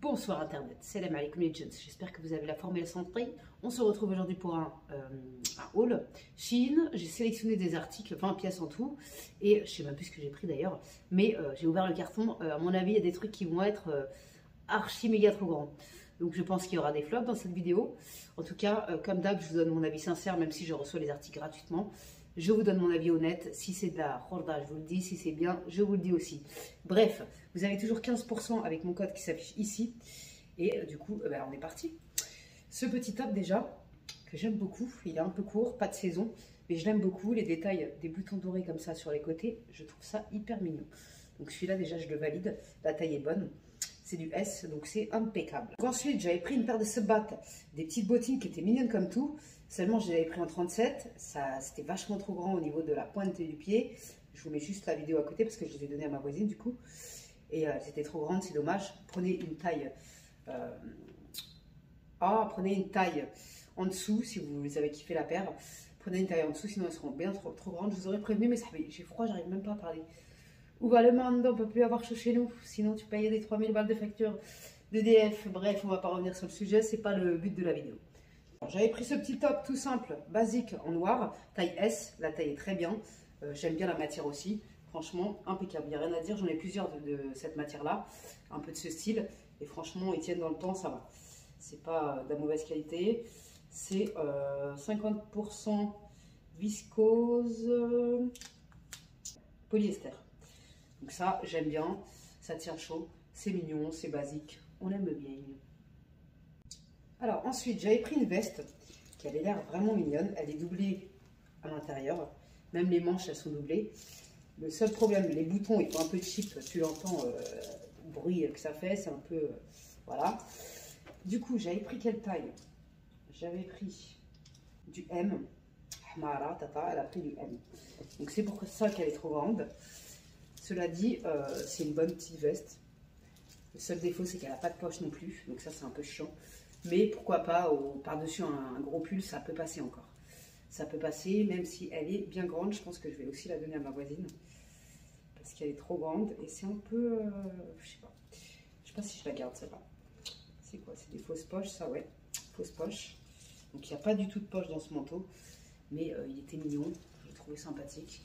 Bonsoir Internet, salam alaikum les gens, j'espère que vous avez la forme et la santé. On se retrouve aujourd'hui pour un haul Shein. J'ai sélectionné des articles, 20 pièces en tout, et je sais même plus ce que j'ai pris d'ailleurs, mais j'ai ouvert le carton. À mon avis, il y a des trucs qui vont être archi méga trop grands. Donc je pense qu'il y aura des flops dans cette vidéo. En tout cas, comme d'hab, je vous donne mon avis sincère, même si je reçois les articles gratuitement. Je vous donne mon avis honnête. Si c'est de la horda, je vous le dis. Si c'est bien, je vous le dis aussi. Bref, vous avez toujours 15% avec mon code qui s'affiche ici. Et du coup, on est parti. Ce petit top déjà, que j'aime beaucoup. Il est un peu court, pas de saison. Mais je l'aime beaucoup. Les détails des boutons dorés comme ça sur les côtés, je trouve ça hyper mignon. Donc celui-là déjà, je le valide. La taille est bonne. C'est du S, donc c'est impeccable. Donc ensuite, j'avais pris une paire de Subbat, des petites bottines qui étaient mignonnes comme tout. Seulement, je les avais pris en 37. C'était vachement trop grand au niveau de la pointe du pied. Je vous mets juste la vidéo à côté parce que je les ai données à ma voisine du coup. Et c'était trop grande, c'est dommage. Prenez une taille... prenez une taille en dessous si vous avez kiffé la paire. Prenez une taille en dessous, sinon elles seront bien trop grandes. Je vous aurais prévenu, mais j'ai froid, j'arrive même pas à parler. Où va le monde? On peut plus avoir chaud chez nous. Sinon, tu payais des 3000 balles de facture d'EDF. Bref, on va pas revenir sur le sujet. C'est pas le but de la vidéo. J'avais pris ce petit top tout simple, basique en noir, taille S. La taille est très bien. J'aime bien la matière aussi. Franchement, impeccable. Il n'y a rien à dire. J'en ai plusieurs de cette matière-là. Un peu de ce style. Et franchement, ils tiennent dans le temps, ça va. C'est pas de la mauvaise qualité. C'est 50% viscose polyester. Donc ça, j'aime bien, ça tient chaud, c'est mignon, c'est basique, on aime bien. Alors ensuite, j'avais pris une veste qui avait l'air vraiment mignonne, elle est doublée à l'intérieur, même les manches elles sont doublées. Le seul problème, les boutons étant un peu cheap, tu l'entends, le bruit que ça fait, c'est un peu, voilà. Du coup, j'avais pris quelle taille? J'avais pris du M, Mara, Tata, elle a pris du M. Donc c'est pour ça qu'elle est trop grande. Cela dit, c'est une bonne petite veste. Le seul défaut, c'est qu'elle n'a pas de poche non plus. Donc ça, c'est un peu chiant. Mais pourquoi pas, par-dessus un gros pull, ça peut passer encore. Ça peut passer, même si elle est bien grande. Je pense que je vais aussi la donner à ma voisine. Parce qu'elle est trop grande. Et c'est un peu... je sais pas. Je sais pas si je la garde, celle-là. C'est quoi? C'est des fausses poches, ça, ouais. Fausses poches. Donc il n'y a pas du tout de poche dans ce manteau. Mais il était mignon. Je l'ai trouvé sympathique.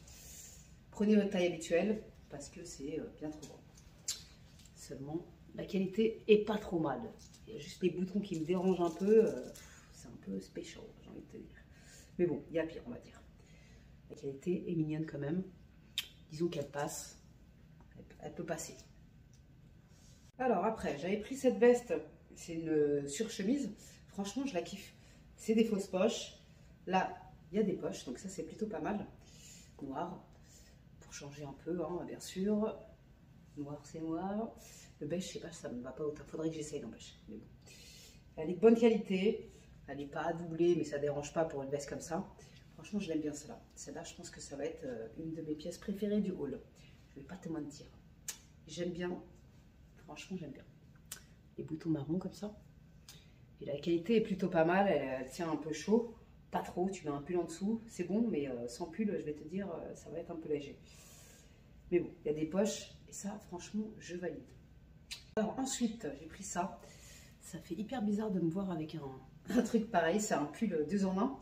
Prenez votre taille habituelle. Parce que c'est bien trop grand. Seulement, la qualité est pas trop mal. Il y a juste les boutons qui me dérangent un peu. C'est un peu spécial, j'ai envie de te dire. Mais bon, il y a pire, on va dire. La qualité est mignonne quand même. Disons qu'elle passe. Elle peut passer. Alors après, j'avais pris cette veste. C'est une surchemise. Franchement, je la kiffe. C'est des fausses poches. Là, il y a des poches. Donc ça, c'est plutôt pas mal. Noir. Changer un peu, hein, bien sûr. Noir, c'est noir. Le beige, je sais pas, ça me va pas autant. Faudrait que j'essaye d'empêcher. Mais bon. Elle est de bonne qualité. Elle n'est pas doublée, mais ça dérange pas pour une veste comme ça. Franchement, je l'aime bien celle-là. Celle-là, je pense que ça va être une de mes pièces préférées du haul. Je vais pas te mentir. J'aime bien. Franchement, j'aime bien. Les boutons marrons comme ça. Et la qualité est plutôt pas mal. Elle tient un peu chaud. Pas trop, tu mets un pull en dessous, c'est bon, mais sans pull, je vais te dire, ça va être un peu léger. Mais bon, il y a des poches, et ça, franchement, je valide. Alors ensuite, j'ai pris ça. Ça fait hyper bizarre de me voir avec un truc pareil, c'est un pull 2 en 1.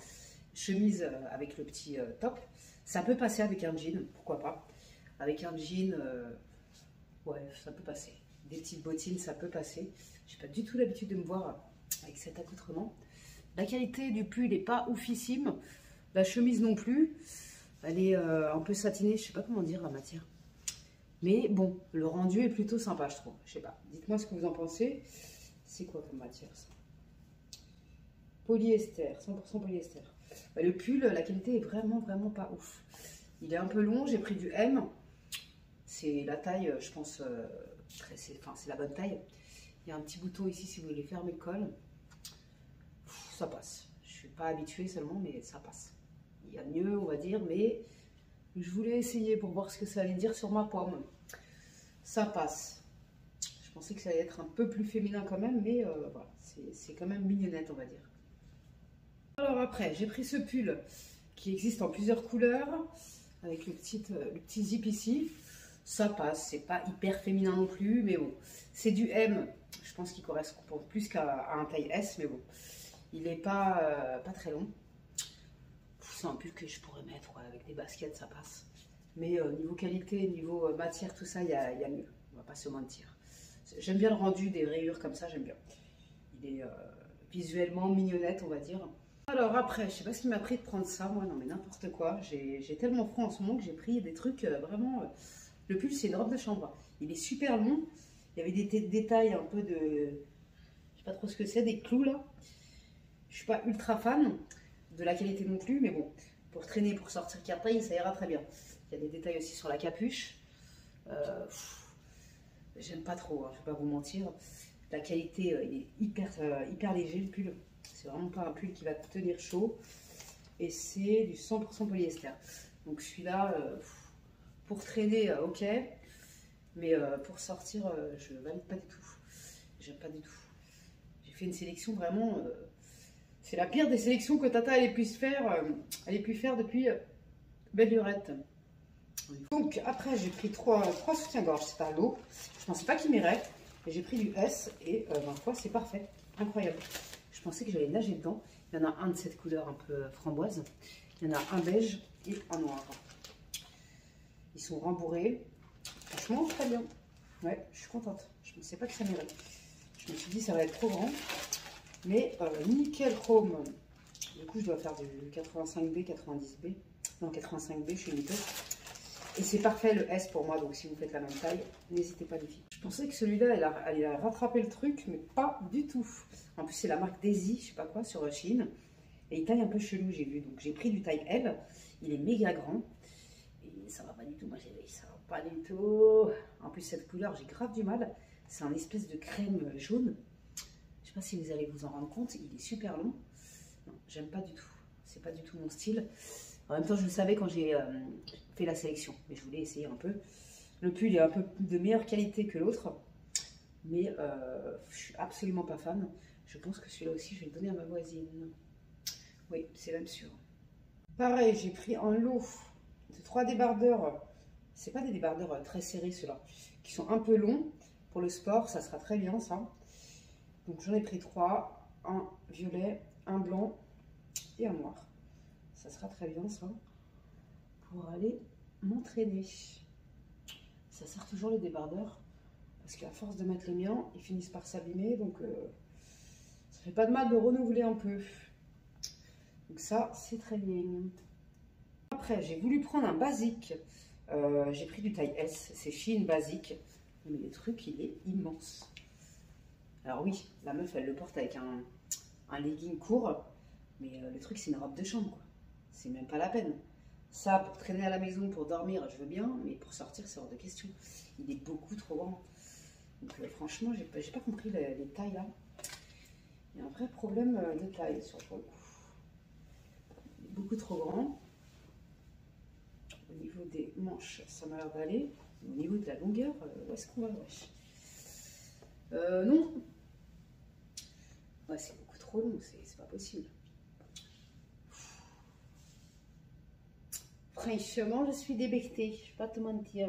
Chemise avec le petit top. Ça peut passer avec un jean, pourquoi pas. Avec un jean, ouais, ça peut passer. Des petites bottines, ça peut passer. J'ai pas du tout l'habitude de me voir avec cet accoutrement. La qualité du pull n'est pas oufissime. La chemise non plus. Elle est un peu satinée. Je ne sais pas comment dire la matière. Mais bon, le rendu est plutôt sympa, je trouve. Je sais pas. Dites-moi ce que vous en pensez. C'est quoi comme matière, ça? Polyester. 100% polyester. Le pull, la qualité est vraiment pas ouf. Il est un peu long. J'ai pris du M. C'est la taille, je pense, c'est la bonne taille. Il y a un petit bouton ici si vous voulez fermer le col. Ça passe. Je suis pas habituée seulement, mais ça passe. Il y a mieux, on va dire, mais je voulais essayer pour voir ce que ça allait dire sur ma pomme. Ça passe. Je pensais que ça allait être un peu plus féminin quand même, mais voilà, c'est quand même mignonnette, on va dire. Alors après, j'ai pris ce pull qui existe en plusieurs couleurs, avec le petit zip ici. Ça passe, c'est pas hyper féminin non plus, mais bon, c'est du M. Je pense qu'il correspond plus qu'à un taille S, mais bon. Il n'est pas très long. C'est un pull que je pourrais mettre avec des baskets, ça passe. Mais niveau qualité, niveau matière, tout ça, il y a mieux. On va pas se mentir. J'aime bien le rendu des rayures comme ça, j'aime bien. Il est visuellement mignonnette, on va dire. Alors après, je sais pas ce qui m'a pris de prendre ça, moi, non mais n'importe quoi. J'ai tellement froid en ce moment que j'ai pris des trucs vraiment... le pull, c'est une robe de chambre. Il est super long. Il y avait des détails un peu de... Je sais pas trop ce que c'est, des clous là. Je suis pas ultra fan de la qualité non plus, mais bon, pour traîner, pour sortir qu'après, ça ira très bien. Il y a des détails aussi sur la capuche. J'aime pas trop, hein, je vais pas vous mentir. La qualité, il est hyper léger le pull. C'est vraiment pas un pull qui va tenir chaud. Et c'est du 100% polyester. Donc celui-là, pour traîner, ok. Mais pour sortir, je valide pas du tout. J'aime pas du tout. J'ai fait une sélection vraiment... c'est la pire des sélections que Tata ait pu faire depuis belle lurette. Donc après j'ai pris trois soutiens-gorge, c'est à l'eau. Je pensais pas qu'il m'irait. J'ai pris du S et ma foi c'est parfait. Incroyable. Je pensais que j'allais nager dedans. Il y en a un de cette couleur un peu framboise. Il y en a un beige et un noir. Ils sont rembourrés. Franchement très bien. Ouais, je suis contente. Je ne pensais pas que ça m'irait. Je me suis dit ça va être trop grand. Mais nickel chrome. Du coup, je dois faire du 85B, 90B. Non, 85B, je suis une et c'est parfait le S pour moi. Donc, si vous faites la même taille, n'hésitez pas les filles. Je pensais que celui-là, elle a rattrapé le truc, mais pas du tout. En plus, c'est la marque Daisy, je sais pas quoi, sur Shein. Et il taille un peu chelou, j'ai vu. Donc, j'ai pris du taille L. Il est méga grand. Et ça va pas du tout, moi, ça va pas du tout. En plus, cette couleur, j'ai grave du mal. C'est un espèce de crème jaune. Je sais pas si vous allez vous en rendre compte, il est super long. Non, j'aime pas du tout. C'est pas du tout mon style. En même temps, je le savais quand j'ai fait la sélection, mais je voulais essayer un peu. Le pull est un peu de meilleure qualité que l'autre, mais je suis absolument pas fan. Je pense que celui-là aussi, je vais le donner à ma voisine. Oui, c'est même sûr. Pareil, j'ai pris un lot de 3 débardeurs. C'est pas des débardeurs très serrés, ceux-là, qui sont un peu longs. Pour le sport, ça sera très bien, ça. Donc j'en ai pris 3, un violet, un blanc et un noir. Ça sera très bien ça, pour aller m'entraîner. Ça sert toujours les débardeurs, parce qu'à force de mettre les miens, ils finissent par s'abîmer, donc ça fait pas de mal de renouveler un peu. Donc ça, c'est très bien. Après, j'ai voulu prendre un basique. J'ai pris du taille S, c'est Shein basique, mais le truc, il est immense. Alors oui, la meuf, elle le porte avec un legging court, mais le truc, c'est une robe de chambre, quoi. C'est même pas la peine. Ça, pour traîner à la maison, pour dormir, je veux bien, mais pour sortir, c'est hors de question. Il est beaucoup trop grand. Donc franchement, j'ai pas compris les tailles, là. Il y a un vrai problème de taille, sur le coup. Il est beaucoup trop grand. Au niveau des manches, ça m'a l'air d'aller. Au niveau de la longueur, où est-ce qu'on va, wesh? Non. Ouais, c'est beaucoup trop long, c'est pas possible. Franchement, je suis débectée, je vais pas te mentir.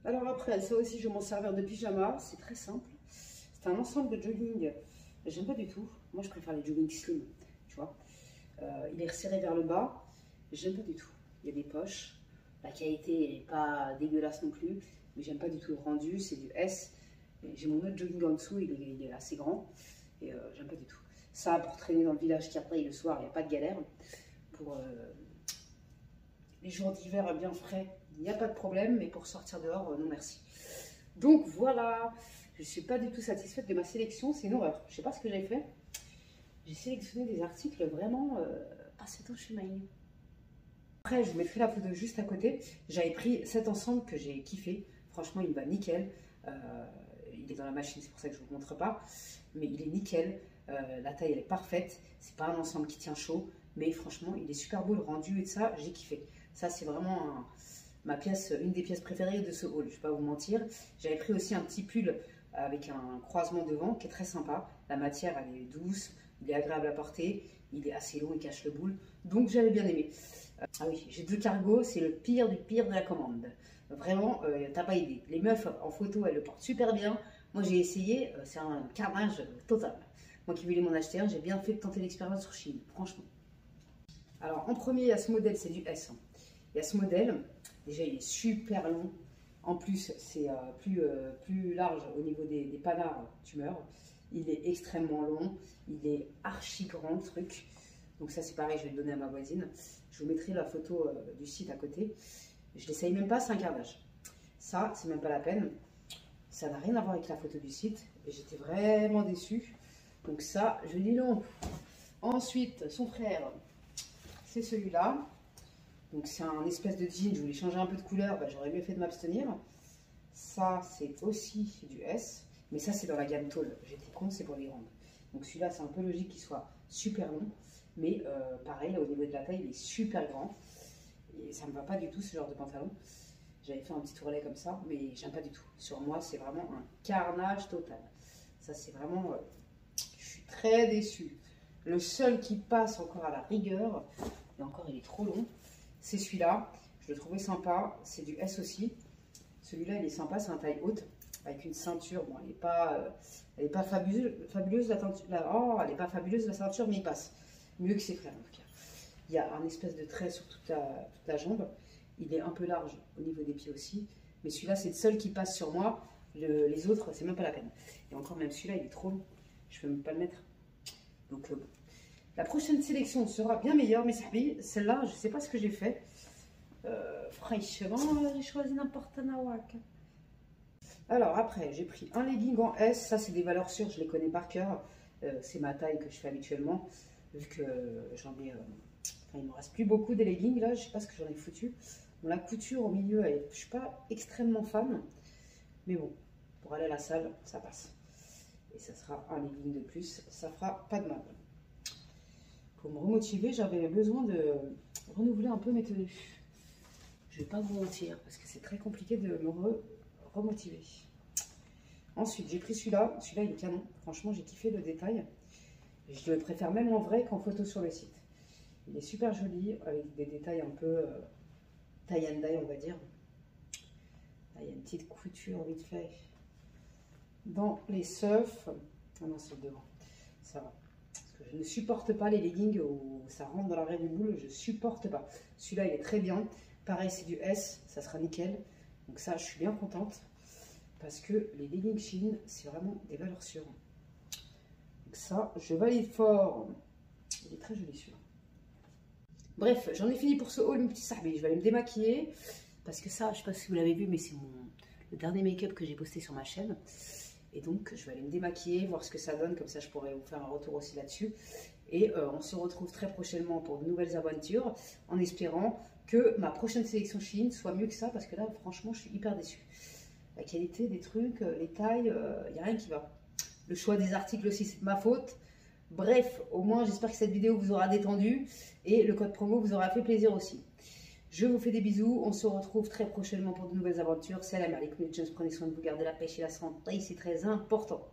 Alors après, ça aussi, je vais m'en servir de pyjama. C'est très simple. C'est un ensemble de jogging. J'aime pas du tout. Moi, je préfère les jogging slim, tu vois. Il est resserré vers le bas. J'aime pas du tout. Il y a des poches. La qualité n'est pas dégueulasse non plus. Mais j'aime pas du tout le rendu. C'est du S. J'ai mon autre jogging en dessous. Il est assez grand. Et j'aime pas du tout. Ça, pour traîner dans le village Carteil le soir, il n'y a pas de galère. Pour les jours d'hiver bien frais, il n'y a pas de problème. Mais pour sortir dehors, non merci. Donc voilà. Je ne suis pas du tout satisfaite de ma sélection. C'est une horreur. Je ne sais pas ce que j'ai fait. J'ai sélectionné des articles vraiment pas cet chemin. Après, je vous mettrai la photo juste à côté. J'avais pris cet ensemble que j'ai kiffé. Franchement, il va nickel. Il est dans la machine, c'est pour ça que je ne vous montre pas. Mais il est nickel. La taille, elle est parfaite. C'est pas un ensemble qui tient chaud. Mais franchement, il est super beau, le rendu et tout ça. J'ai kiffé. Ça, c'est vraiment une des pièces préférées de ce haul. Je ne vais pas vous mentir. J'avais pris aussi un petit pull avec un croisement devant qui est très sympa. La matière, elle est douce. Il est agréable à porter. Il est assez long, il cache le boule. Donc, j'avais bien aimé. Ah oui, j'ai 2 cargos, c'est le pire du pire de la commande. Vraiment, t'as pas idée. Les meufs en photo, elles le portent super bien. Moi j'ai essayé, c'est un carnage total. Moi qui voulais m'en acheter un, j'ai bien fait de tenter l'expérience sur Shein, franchement. Alors en premier, il y a ce modèle, c'est du S. Il y a ce modèle, déjà il est super long. En plus, c'est plus large au niveau des panards, tu meurs. Il est extrêmement long, il est archi grand le truc. Donc ça c'est pareil, je vais le donner à ma voisine. Je vous mettrai la photo du site à côté. Je l'essaye même pas, c'est un carnage. Ça, c'est même pas la peine. Ça n'a rien à voir avec la photo du site. Et j'étais vraiment déçue. Donc ça, je dis non. Ensuite, son frère, c'est celui-là. Donc c'est un espèce de jean, je voulais changer un peu de couleur, bah, j'aurais mieux fait de m'abstenir. Ça, c'est aussi du S. Mais ça, c'est dans la gamme tôle. J'étais con, c'est pour les grandes. Donc celui-là, c'est un peu logique qu'il soit super long. Mais pareil, là, au niveau de la taille, il est super grand. Et ça ne me va pas du tout, ce genre de pantalon. J'avais fait un petit tourlet comme ça, mais j'aime pas du tout. Sur moi, c'est vraiment un carnage total. Ça, c'est vraiment... je suis très déçue. Le seul qui passe encore à la rigueur, et encore, il est trop long, c'est celui-là. Je le trouvais sympa. C'est du S aussi. Celui-là, il est sympa. C'est un taille haute, avec une ceinture. Bon, elle n'est pas fabuleuse, la ceinture. Oh, elle n'est pas fabuleuse, la ceinture, mais il passe. Mieux que ses frères, en tout cas. Il y a un espèce de trait sur toute la jambe. Il est un peu large au niveau des pieds aussi. Mais celui-là, c'est le seul qui passe sur moi. Les autres, c'est même pas la peine. Et encore, même celui-là, il est trop long. Je peux même pas le mettre. Donc, bon. La prochaine sélection sera bien meilleure, mais celle-là, je ne sais pas ce que j'ai fait. Franchement, j'ai choisi n'importe un awak. Alors, après, j'ai pris un legging en S. Ça, c'est des valeurs sûres, je les connais par cœur. C'est ma taille que je fais habituellement. Vu que j'en ai... il ne me reste plus beaucoup des leggings, là. Je ne sais pas ce que j'en ai foutu. Bon, la couture au milieu, je ne suis pas extrêmement fan. Mais bon, pour aller à la salle, ça passe. Et ça sera un legging de plus. Ça fera pas de mal. Pour me remotiver, j'avais besoin de renouveler un peu mes tenues. Je ne vais pas vous mentir, parce que c'est très compliqué de me remotiver. Ensuite, j'ai pris celui-là. Celui-là, il est canon. Franchement, j'ai kiffé le détail. Je le préfère même en vrai qu'en photo sur le site. Il est super joli, avec des détails un peu tie and dye, on va dire. Là, il y a une petite couture vite fait dans les seufs. Ah non, c'est devant. Ça va. Parce que je ne supporte pas les leggings où ça rentre dans l'arrêt du boule. Je supporte pas. Celui-là, il est très bien. Pareil, c'est du S. Ça sera nickel. Donc ça, je suis bien contente. Parce que les leggings Shein, c'est vraiment des valeurs sûres. Donc ça, je valide fort. Il est très joli celui-là. Bref, j'en ai fini pour ce haul, mes petits sahbis. Je vais aller me démaquiller. Parce que ça, je ne sais pas si vous l'avez vu, mais c'est le dernier make-up que j'ai posté sur ma chaîne. Et donc, je vais aller me démaquiller, voir ce que ça donne. Comme ça, je pourrais vous faire un retour aussi là-dessus. Et on se retrouve très prochainement pour de nouvelles aventures. En espérant que ma prochaine sélection Shein soit mieux que ça. Parce que là, franchement, je suis hyper déçue. La qualité des trucs, les tailles, il n'y a rien qui va. Le choix des articles aussi, c'est de ma faute. Bref, au moins, j'espère que cette vidéo vous aura détendu. Et le code promo vous aura fait plaisir aussi. Je vous fais des bisous, on se retrouve très prochainement pour de nouvelles aventures. Salam alaikum, prenez soin de vous, gardez la pêche et la santé, c'est très important.